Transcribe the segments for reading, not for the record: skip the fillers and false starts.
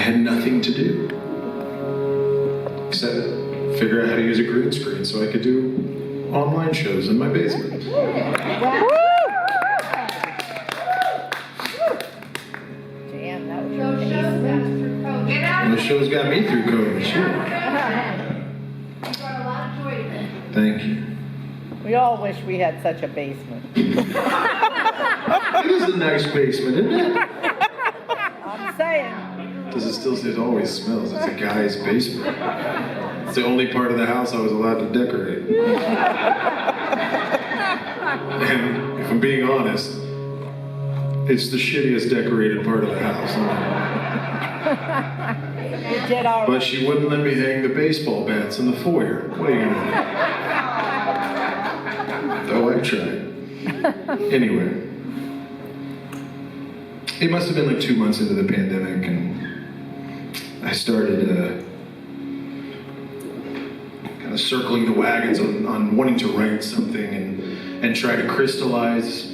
had nothing to do except figure out how to use a green screen so I could do online shows in my basement. Damn, that was And the shows got me through COVID, sure. Thank you. We all wish we had such a basement. It is a nice basement, isn't it? I'm saying. Does it still say it always smells? It's a guy's basement. It's the only part of the house I was allowed to decorate. And if I'm being honest, it's the shittiest decorated part of the house. You did all But right. she wouldn't let me hang the baseball bats in the foyer. What are you gonna do? Though I tried. Anyway. It must have been like 2 months into the pandemic, and I started kind of circling the wagons on wanting to write something and try to crystallize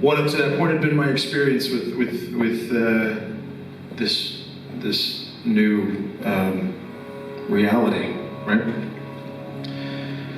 what up to that point had been my experience with this new reality, right?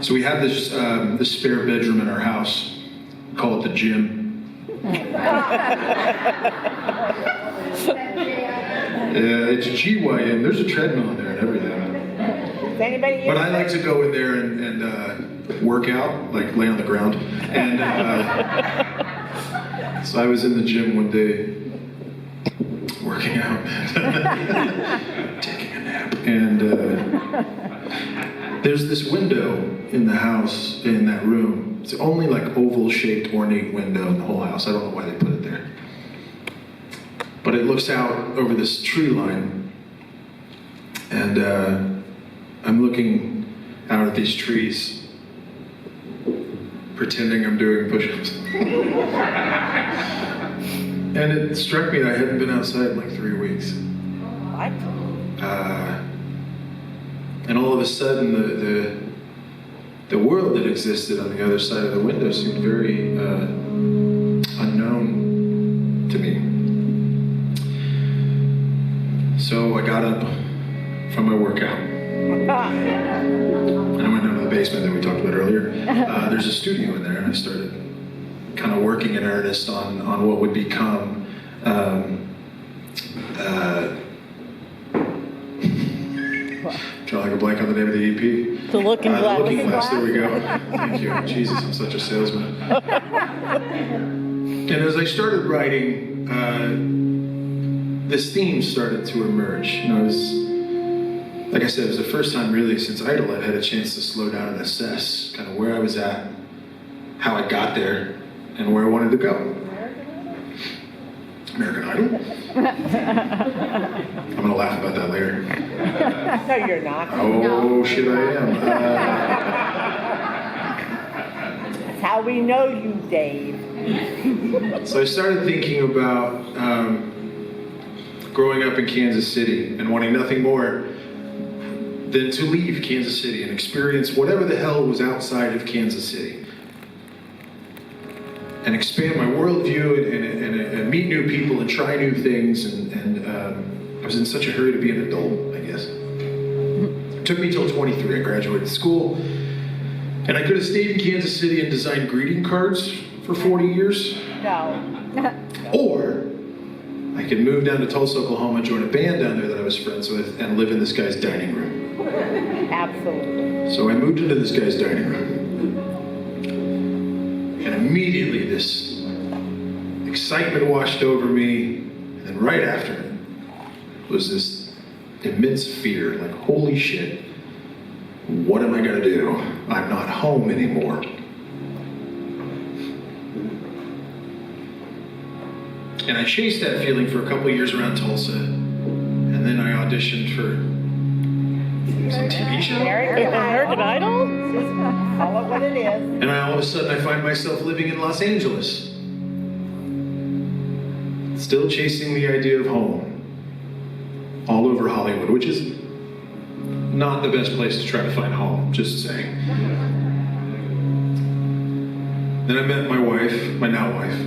So we have this spare bedroom in our house. We call it the gym. It's GYM. There's a treadmill in there and everything. Does anybody But I like to go in there and work out, like lay on the ground. And so I was in the gym one day, working out, taking a nap, and there's this window in the house, in that room. It's the only like oval-shaped, ornate window in the whole house. I don't know why they put it there. But it looks out over this tree line, and I'm looking out at these trees, pretending I'm doing push-ups. And it struck me that I hadn't been outside in like 3 weeks. What? And all of a sudden, the world that existed on the other side of the window seemed very unknown to me. So I got up from my workout, and I went down to the basement that we talked about earlier. There's a studio in there, and I started kind of working in earnest on what would become drawing a blank on the name of the EP. The Looking Glass. The Looking Glass, there we go. Thank you. Jesus, I'm such a salesman. And as I started writing, this theme started to emerge. You know, it was, like I said, it was the first time really since Idol I'd had a chance to slow down and assess kind of where I was at, how I got there, and where I wanted to go. American Idol? I'm gonna laugh about that later. No, you're not. Oh, shit, I am. That's how we know you, Dave. So I started thinking about growing up in Kansas City and wanting nothing more than to leave Kansas City and experience whatever the hell was outside of Kansas City. And expand my worldview and meet new people and try new things. And I was in such a hurry to be an adult, I guess. It took me till 23. I graduated school. And I could have stayed in Kansas City and designed greeting cards for 40 years. No. Or I could move down to Tulsa, Oklahoma, join a band down there that I was friends with, and live in this guy's dining room. Absolutely. So I moved into this guy's dining room. And immediately this excitement washed over me, and then right after it was this immense fear, like, holy shit, what am I gonna do? I'm not home anymore. And I chased that feeling for a couple of years around Tulsa, and then I auditioned for some TV show. American Idol? Just call it what it is. And all of a sudden I find myself living in Los Angeles. Still chasing the idea of home. All over Hollywood, which is not the best place to try to find home, just saying. Then I met my wife, my now wife.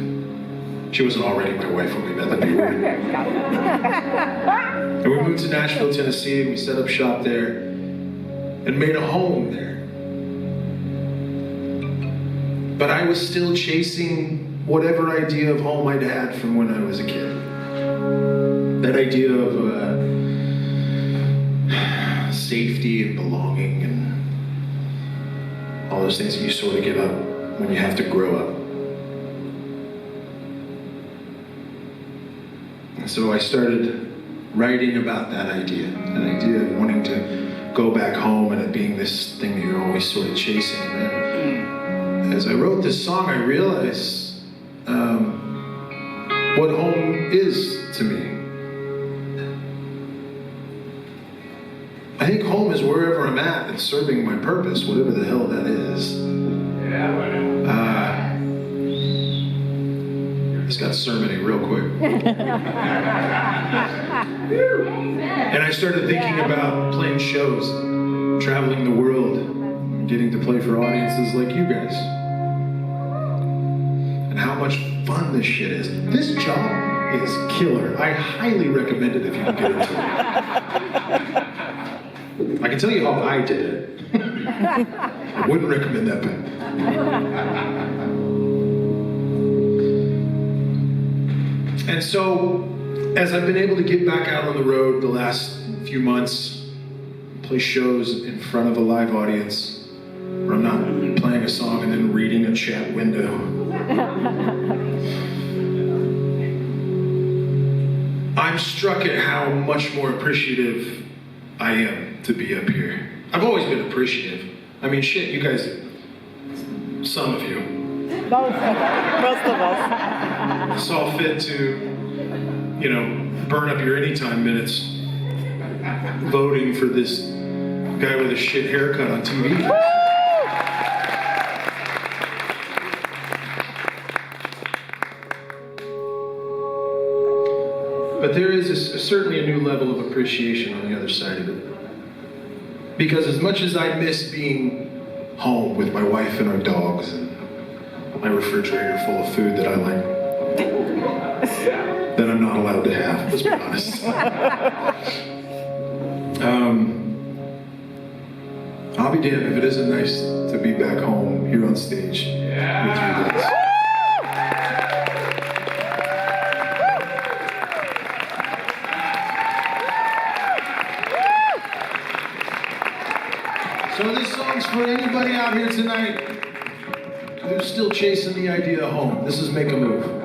She wasn't already my wife when we met, that'd be weird. And we moved to Nashville, Tennessee, and we set up shop there and made a home there. But I was still chasing whatever idea of home I'd had from when I was a kid. That idea of safety and belonging and all those things that you sort of give up when you have to grow up. And so I started writing about that idea of wanting to go back home and it being this thing that you're always sort of chasing. And as I wrote this song, I realized what home is to me. I think home is wherever I'm at and serving my purpose, whatever the hell that is. Just got sermony real quick. And I started thinking about playing shows, traveling the world, getting to play for audiences like you guys. And how much fun this shit is. This job is killer. I highly recommend it if you can get into it. I can tell you how I did it. I wouldn't recommend that book. And so, as I've been able to get back out on the road the last few months, play shows in front of a live audience, where I'm not playing a song and then reading a chat window. I'm struck at how much more appreciative I am to be up here. I've always been appreciative. I mean, shit, you guys, some of you. Most of us. Saw fit to, burn up your anytime minutes voting for this guy with a shit haircut on TV. But there is certainly a new level of appreciation on the other side of it. Because as much as I miss being home with my wife and our dogs and my refrigerator full of food that I like, that I'm not allowed to have, let's be honest. I'll be damned if it isn't nice to be back home here on stage with you guys. So this song's for anybody out here tonight who's still chasing the idea of home. This is Make a Move.